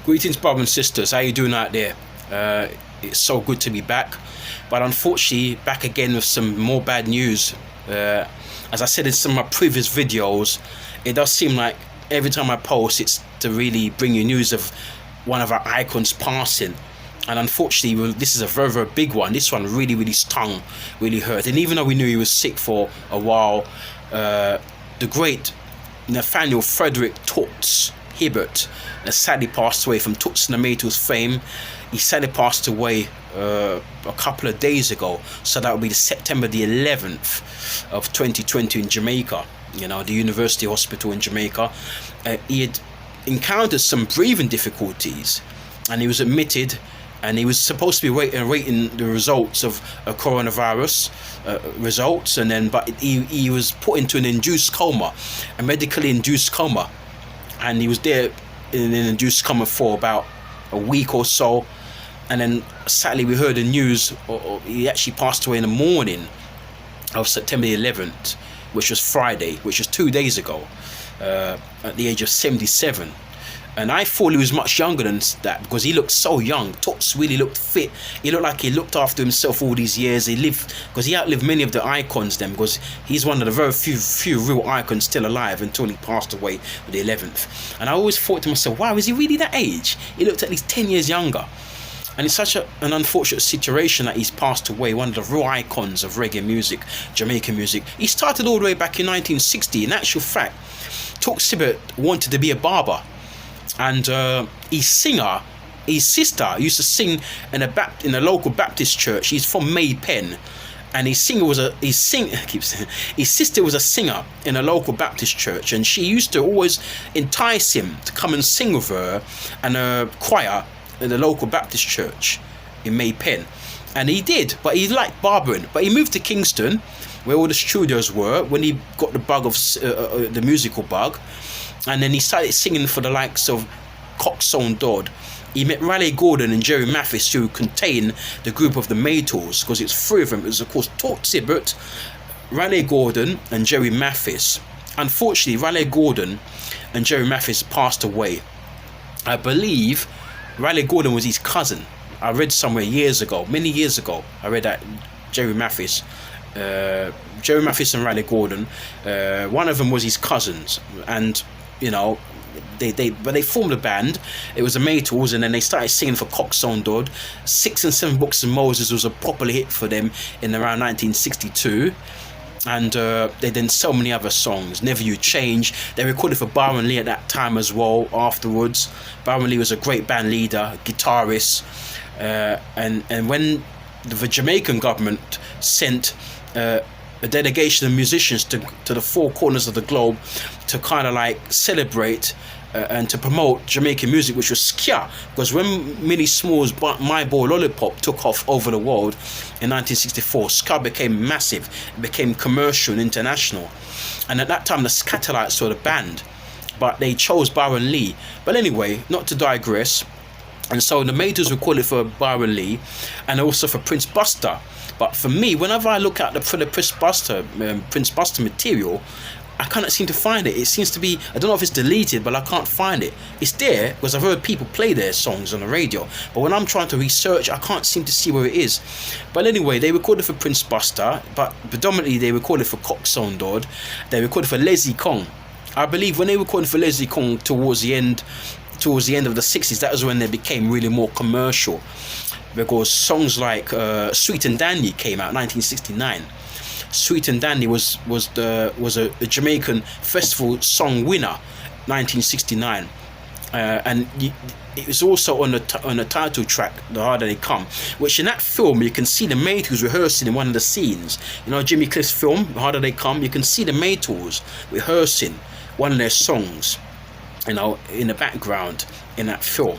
Greetings, brothers and sisters. How you doing out there? It's so good to be back, but unfortunately, back again with some more bad news. As I said in some of my previous videos, it does seem like every time I post, it's to really bring you news of one of our icons passing. And unfortunately, this is a very, very big one. This one really stung, really hurt. And even though we knew he was sick for a while, the great Nathaniel Frederick Toots Hibbert sadly passed away from Toots and the Maytals fame. He sadly passed away a couple of days ago. So that would be the September the 11th of 2020 in Jamaica. You know, the University Hospital in Jamaica. He had encountered some breathing difficulties, and he was admitted. And he was supposed to be waiting the results of a coronavirus results, and then but he was put into an induced coma, a medically induced coma, and he was there in an induced coma for about a week or so, and then sadly we heard the news. He actually passed away in the morning of September the 11th, which was Friday, which was 2 days ago, at the age of 77. And I thought he was much younger than that, because he looked so young. Toots really looked fit. He looked like he looked after himself all these years. He lived, because he outlived many of the icons then, because he's one of the very few real icons still alive until he passed away on the 11th. And I always thought to myself, wow, is he really that age? He looked at least 10 years younger. And it's such an unfortunate situation that he's passed away, one of the real icons of reggae music, Jamaican music. He started all the way back in 1960. In actual fact, Toots Hibbert wanted to be a barber. And his sister used to sing in a local Baptist church. He's from Maypen, and his sister was a singer in a local Baptist church, and she used to always entice him to come and sing with her and a choir in the local Baptist church in Maypen. And he did, but he liked barbering. But he moved to Kingston, where all the studios were, when he got the bug of the musical bug. And then he started singing for the likes of Coxsone Dodd. He met Raleigh Gordon and Jerry Mathis, who contained the group of the Maytals, because it's three of them. It was, of course, Toots Hibbert, Raleigh Gordon, and Jerry Mathis. Unfortunately, Raleigh Gordon and Jerry Mathis passed away. I believe Raleigh Gordon was his cousin. I read somewhere many years ago, I read that Jerry Mathis and Raleigh Gordon, one of them was his cousins, and you know, they formed a band. It was the Maytals, and then they started singing for Coxsone Dodd. 6 and 7 Books of Moses was a proper hit for them in around 1962, and they did so many other songs. Never You Change. They recorded for Byron Lee at that time as well. Afterwards, Byron Lee was a great band leader, guitarist, and when the Jamaican government sent a delegation of musicians to the four corners of the globe to kind of like celebrate and to promote Jamaican music, which was ska, because when Millie Small's My Boy Lollipop took off over the world in 1964, ska became massive. It became commercial and international, and at that time the Scatolites were the band, but they chose Byron Lee. But anyway, not to digress, and so the Maytals recorded for Byron Lee and also for Prince Buster. But for me, whenever I look at the Prince Buster material, I can't seem to find it. It seems to be, I don't know if it's deleted, but I can't find it. It's there because I've heard people play their songs on the radio, but when I'm trying to research, I can't seem to see where it is. But anyway, they recorded for Prince Buster, but predominantly they recorded for Coxsone Dodd. They recorded for Leslie Kong. I believe when they recorded for Leslie Kong towards the end of the 60s, that was when they became really more commercial, because songs like Sweet and Dandy came out in 1969. Sweet and Dandy was a Jamaican festival song winner, 1969, and it was also on the title track, The Harder They Come, which in that film you can see the Maytals rehearsing in one of the scenes. You know, Jimmy Cliff's film, The Harder They Come, you can see the Maytals rehearsing one of their songs, you know, in the background in that film.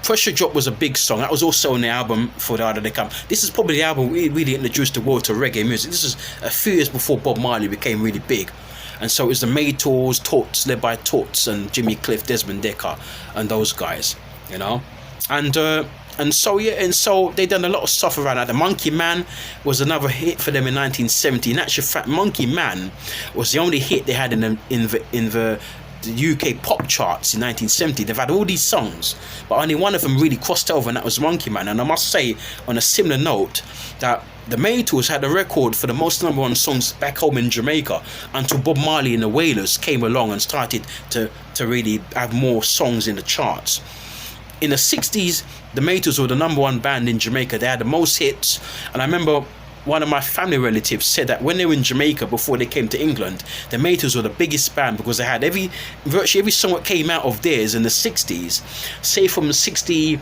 Pressure Drop was a big song. That was also on the album for The Harder They Come. This is probably the album we really introduced the world to reggae music. This is a few years before Bob Marley became really big. And so it was the Maytals, Toots, led by Toots and Jimmy Cliff, Desmond Dekker, and those guys, you know. And so they done a lot of stuff around that. The Monkey Man was another hit for them in 1970. In actual fact, Monkey Man was the only hit they had in the the UK pop charts in 1970. They've had all these songs, but only one of them really crossed over, and that was Monkey Man. And I must say, on a similar note, that the Maytals had a record for the most #1 songs back home in Jamaica until Bob Marley and the Wailers came along and started to really have more songs in the charts. In the 60s, the Maytals were the #1 band in Jamaica. They had the most hits, and I remember one of my family relatives said that when they were in Jamaica before they came to England, the Maytals were the biggest band because they had virtually every song that came out of theirs in the 60s, say from 62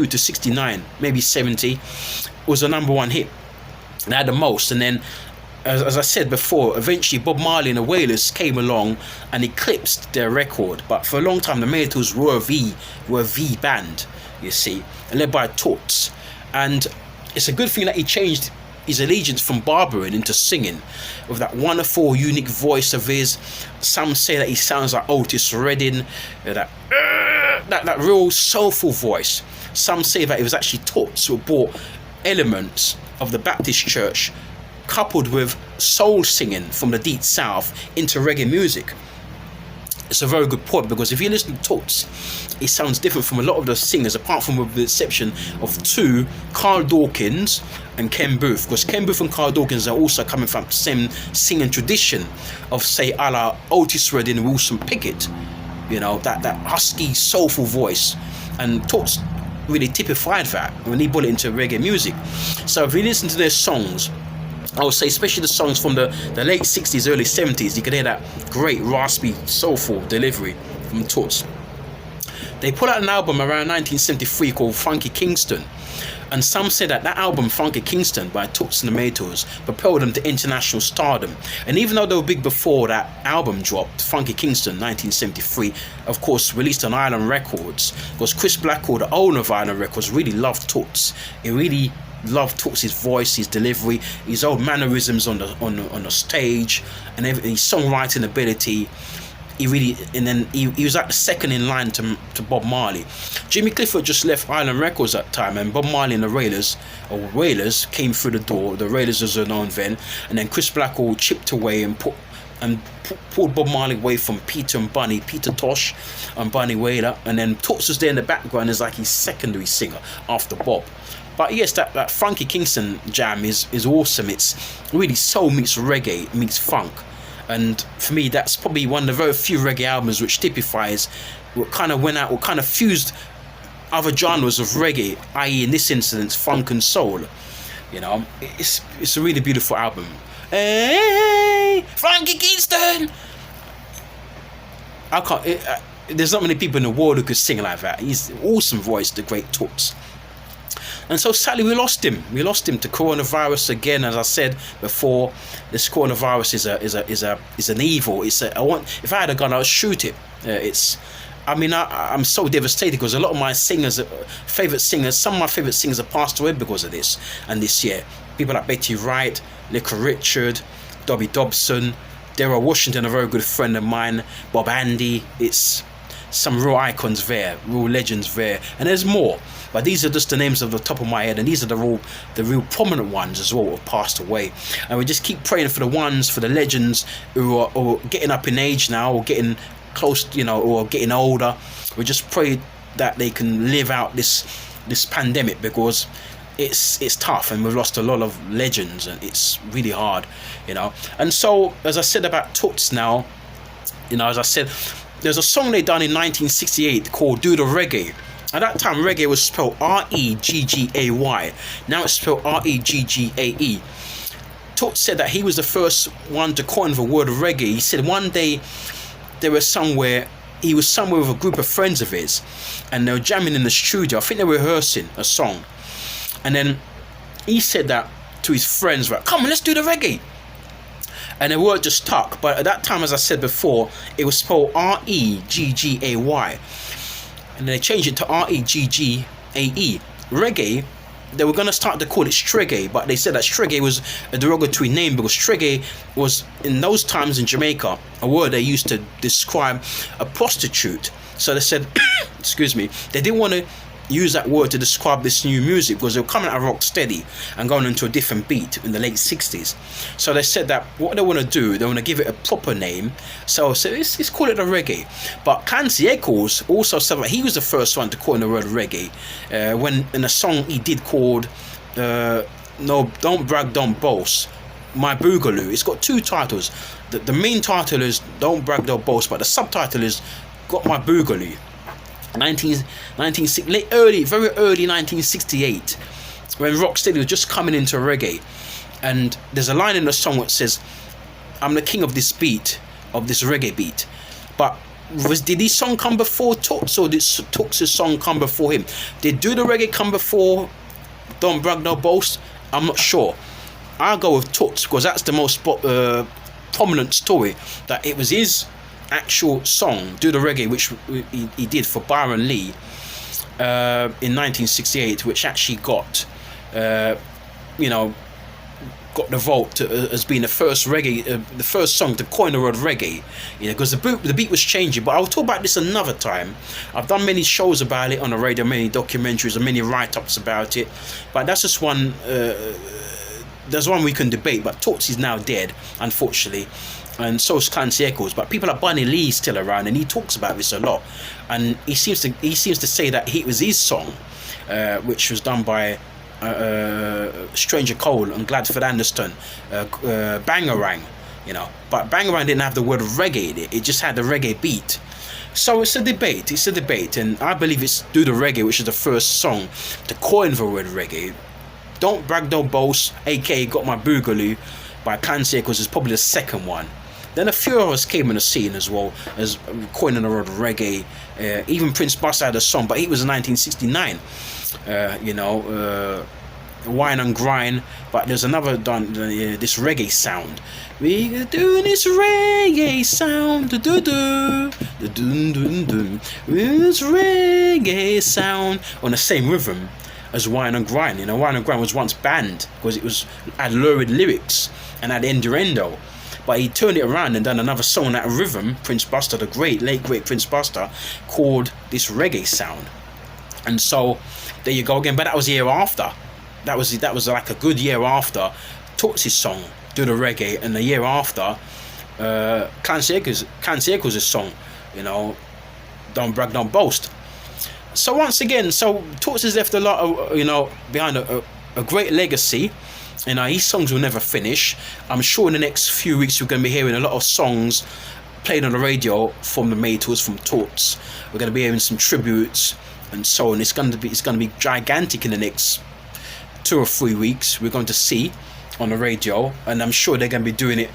to 69, maybe 70, was a #1 hit. They had the most. And then, as I said before, eventually Bob Marley and the Wailers came along and eclipsed their record. But for a long time, the Maytals were the band, you see, and led by Toots. And it's a good thing that he changed his allegiance from barbering into singing with that wonderful, unique voice of his. Some say that he sounds like Otis Redding, that real soulful voice. Some say that it was actually Toots who brought elements of the Baptist church coupled with soul singing from the deep south into reggae music. It's a very good point, because if you listen to Toots, he sounds different from a lot of the singers, apart from with the exception of two, Carl Dawkins and Ken Booth, because Ken Booth and Carl Dawkins are also coming from the same singing tradition of, say, a la Otis Redding and Wilson Pickett, you know, that husky, soulful voice. And Toots really typified that when he brought it into reggae music. So if you listen to their songs, I would say especially the songs from the late 60s, early 70s, you can hear that great raspy, soulful delivery from Toots. They put out an album around 1973 called Funky Kingston, and some say that album, Funky Kingston, by Toots and the Maytals, propelled them to international stardom. And even though they were big before that album dropped, Funky Kingston, 1973, of course, released on Island Records, because Chris Blackwell, the owner of Island Records, really loved Toots. He really loved Toots' voice, his delivery, his old mannerisms on the stage, and everything, his songwriting ability. He was like the second in line to Bob Marley. Jimmy Clifford just left Island Records at the time, and Bob Marley and the Wailers came through the door. The Wailers was known then, and then Chris Blackwell chipped away and pulled Bob Marley away from Peter Tosh and Bunny Wailer, and then Toots was there in the background as like his secondary singer after Bob. But yes, that Funky Kingston jam is awesome. It's really soul meets reggae meets funk. And for me, that's probably one of the very few reggae albums which typifies what kind of fused other genres of reggae, i.e. in this instance, funk and soul. You know, it's a really beautiful album. Hey, Funky Kingston! There's not many people in the world who could sing like that. He's an awesome voice, the great Toots. And so sadly we lost him. We lost him to coronavirus again. As I said before, this coronavirus is an evil. If I had a gun, I would shoot it. I'm so devastated because a lot of my some of my favourite singers have passed away because of this. And this year, people like Betty Wright, Little Richard, Dobby Dobson, Daryl Washington, a very good friend of mine, Bob Andy. It's some real icons there, real legends there, and there's more. But these are just the names of the top of my head, and these are the real prominent ones as well who have passed away. And we just keep praying for the legends who are getting up in age now, or getting close, or getting older. We just pray that they can live out this pandemic, because it's tough, and we've lost a lot of legends, and it's really hard, And so, as I said about Toots now, as I said, there's a song they done in 1968 called "Do the Reggae." At that time, reggae was spelled R-E-G-G-A-Y. Now it's spelled R-E-G-G-A-E. Toots said that he was the first one to coin the word reggae. He said one day he was somewhere with a group of friends of his, and they were jamming in the studio. I think they were rehearsing a song. And then he said that to his friends, right, "Come on, let's do the reggae." And the word just stuck. But at that time, as I said before, it was spelled R-E-G-G-A-Y. And they changed it to R-E-G-G-A-E. Reggae, they were going to start to call it Streggae, but they said that Streggae was a derogatory name, because Streggae was, in those times in Jamaica, a word they used to describe a prostitute. So they said, excuse me, they didn't want to use that word to describe this new music, because they were coming out of rock steady and going into a different beat in the late 60s. So they said that what they want to do, they want to give it a proper name. So let's call it a reggae. But Clancy Eccles also said that he was the first one to coin the word reggae when in a song he did called No, Don't Brag, Don't Boast, My Boogaloo. It's got two titles. The main title is Don't Brag, Don't Boast, but the subtitle is Got My Boogaloo. Very early 1968, when rocksteady was just coming into reggae, and there's a line in the song which says, "I'm the king of this beat, of this reggae beat." But did his song come before Toots, or did Toots' song come before him? Did Do the Reggae come before Don't Brag No Boast? I'm not sure. I'll go with Toots, because that's the most prominent story, that it was his actual song, Do the Reggae, which he did for Byron Lee in 1968, which actually got got the vote as being the first reggae, the first song to coin the word reggae, because the beat was changing. But I'll talk about this another time. I've done many shows about it on the radio, many documentaries and many write-ups about it, but that's just one. There's one we can debate, but Toots is now dead, unfortunately, and so is Clancy Eccles. But people like Bunny Lee still around, and he talks about this a lot. And he seems to say that it was his song, which was done by Stranger Cole and Gladford Anderson, Bangarang, But Bangarang didn't have the word reggae in it. It just had the reggae beat. So it's a debate, and I believe it's Do the Reggae, which is the first song to coin the word reggae. Don't Brag, Don't Boast, aka Got My Boogaloo, by Clancy Eccles, is probably the second one. Then a few of us came in the scene as well as coining the word reggae. Even Prince Buster had a song, but it was in 1969. Wine and Grind. But there's another done this reggae sound. We're doing this reggae sound, do do do, dun dun dun. This reggae sound on the same rhythm as Wine and Grind. Wine and Grind was once banned because it had lurid lyrics and had innuendo. But he turned it around and done another song, that rhythm, Prince Buster, the late great Prince Buster, called this reggae sound. And so there you go again. But that was the year after. That was like a good year after Toots' song, Do the Reggae, and the year after Clancy Eccles' song, Don't Brag, Don't Boast. So once again, Toots has left a lot of, behind a great legacy. His songs will never finish. I'm sure in the next few weeks we're going to be hearing a lot of songs played on the radio from the Maytals, from Toots. We're going to be hearing some tributes and so on. It's going to be gigantic in the next 2 or 3 weeks. We're going to see on the radio, and I'm sure they're going to be doing it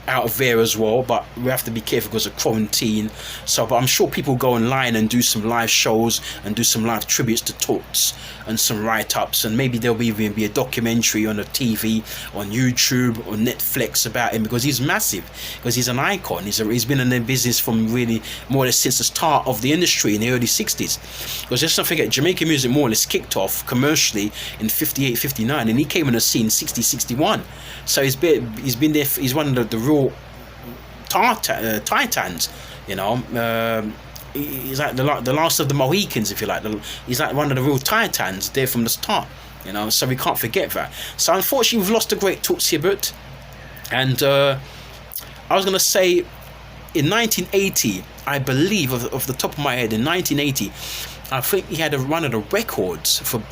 out of there as well, but we have to be careful because of quarantine. But I'm sure people go online and do some live shows and do some live tributes to Toots and some write-ups, and maybe there'll even be a documentary on the TV, on YouTube or Netflix about him, because he's massive, because he's an icon. He's been in the business from really more or less since the start of the industry in the early 60s, because let's not forget, Jamaican music more or less kicked off commercially in 58, 59, and he came in the scene 60, 61. So he's been there. He's one of the real titans. He's like the last of the Mohicans, if you like. He's like one of the real titans there from the start. So we can't forget that. So unfortunately, we've lost a great Toots Hibbert. And I was gonna say, in 1980, I believe, off the top of my head, in 1980. I think he had one of the records for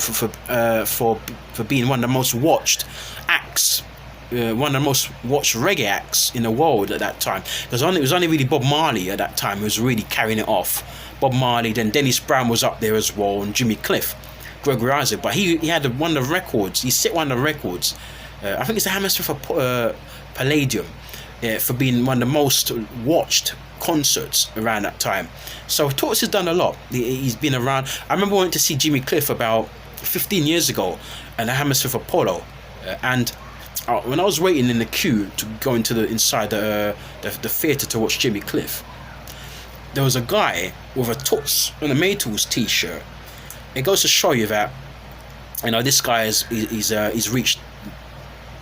being one of the most watched acts, one of the most watched reggae acts in the world at that time. Because it was only really Bob Marley at that time who was really carrying it off. Bob Marley, then Dennis Brown was up there as well, and Jimmy Cliff, Gregory Isaac. But he had one of the records. He set one of the records. I think it's the Hammersmith Palladium, for being one of the most watched concerts around that time. So Toots has done a lot. He's been around. I remember I went to see Jimmy Cliff about 15 years ago at the Hammersmith Apollo, and when I was waiting in the queue to go into inside the theatre to watch Jimmy Cliff, there was a guy with a Toots and a Maytals t-shirt. It goes to show you that this guy he's reached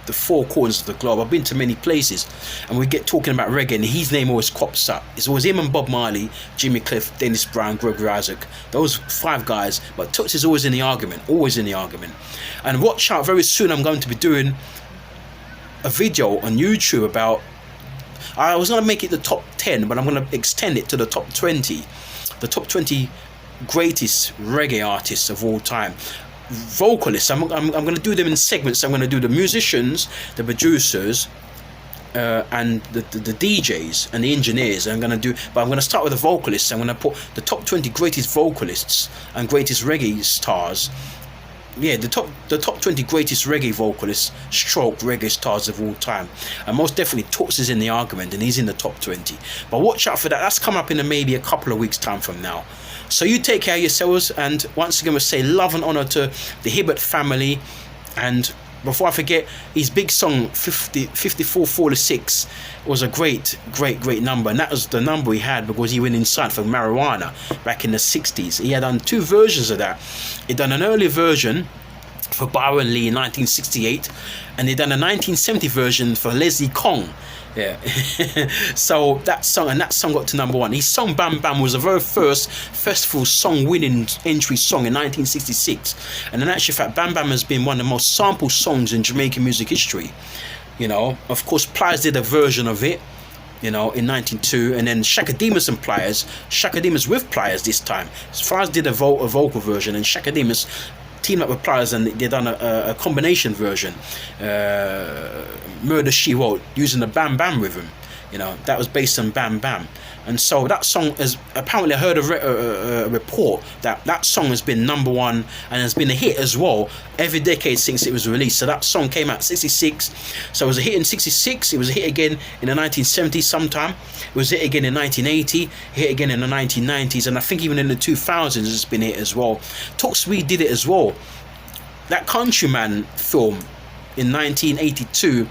the four corners of the globe. I've been to many places, and we get talking about reggae, and his name always crops up. It's always him and Bob Marley, Jimmy Cliff, Dennis Brown, Gregory Isaac. Those five guys. But Toots is always in the argument. Always in the argument. And watch out, very soon I'm going to be doing a video on YouTube about... I was going to make it the top 10, but I'm going to extend it to the top 20. The top 20 greatest reggae artists of all time. Vocalists, I'm going to do them in segments. I'm going to do the musicians, the producers, and the DJs and the engineers. But I'm going to start with the vocalists. I'm going to put the top 20 greatest vocalists and greatest reggae stars. Yeah, the top 20 greatest reggae vocalists, stroke reggae stars of all time. And most definitely Toots is in the argument, and he's in the top 20. But watch out for that. That's coming up in maybe a couple of weeks' time from now. So you take care of yourselves, and once again we say love and honour to the Hibbert family. And before I forget, his big song 5446 was a great number, and that was the number he had because he went inside for marijuana back in the 60s. He had done two versions of that. He'd done an early version for Byron Lee in 1968, and he'd done a 1970 version for Leslie Kong. Yeah. So that song got to number one. His song Bam Bam was the very first festival song winning entry song in 1966, and in actual fact Bam Bam has been one of the most sampled songs in Jamaican music history. You know, of course Pliers did a version of it, you know, in 1992, and then Shaka Demus and Pliers, Shaka Demus with Pliers this time. Pliers did a vocal version, and Shaka Demus teamed up with Pliers, and they done a combination version, Murder She Wrote, using the Bam Bam rhythm. You know, that was based on Bam Bam. And so that song is, apparently I heard a report that song has been number one and has been a hit as well every decade since it was released. So that song came out in 66, so it was a hit in 66, it was a hit again in the 1970s sometime, it was a hit again in 1980, hit again in the 1990s, and I think even in the 2000s it's been a hit as well. Toots did it as well. That Countryman film in 1982,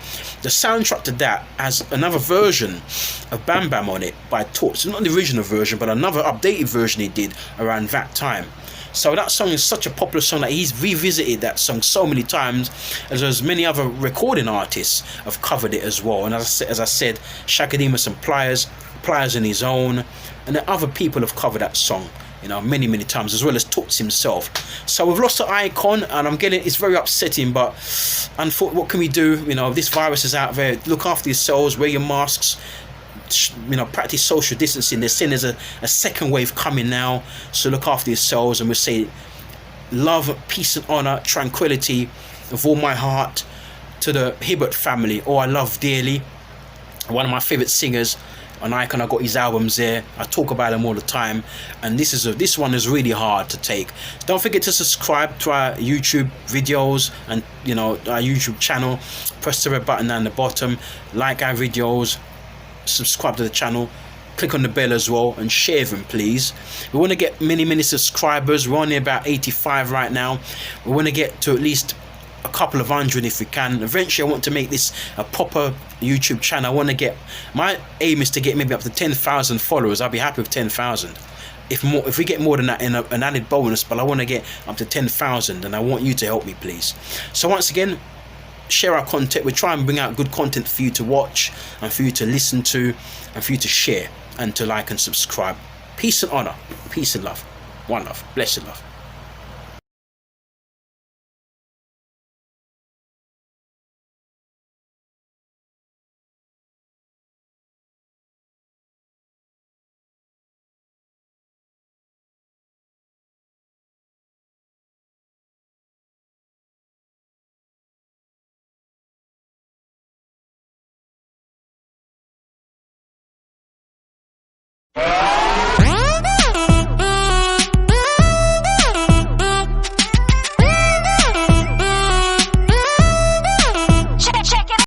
the soundtrack to that has another version of Bam Bam on it by Toots. Not the original version, but another updated version he did around that time. So that song is such a popular song that he's revisited that song so many times, as many other recording artists have covered it as well. And as I said, Shaka Demus and Pliers on his own, and then other people have covered that song, you know, many times, as well as Toots himself. So we've lost an icon, and it's very upsetting, but unfortunately, what can we do? You know, this virus is out there. Look after yourselves, wear your masks, you know, practice social distancing. They're saying there's a second wave coming now, so look after yourselves. And we say love, peace and honour, tranquility of all my heart to the Hibbert family, I love dearly. One of my favourite singers, an icon. I got his albums there. I talk about them all the time, and this one is really hard to take. Don't forget to subscribe to our YouTube videos and, you know, our YouTube channel. Press the red button down the bottom, like our videos, subscribe to the channel, click on the bell as well, and share them, please. We want to get many subscribers. We're only about 85 right now. We want to get to at least a couple of hundred if we can. Eventually I want to make this a proper YouTube channel. I want to get, my aim is to get maybe up to 10,000 followers. I'll be happy with 10,000. If we get more than that, in an added bonus, but I want to get up to 10,000, and I want you to help me, please. So once again, share our content. We try and bring out good content for you to watch and for you to listen to and for you to share and to like and subscribe. Peace and honor, peace and love, one love, blessed love.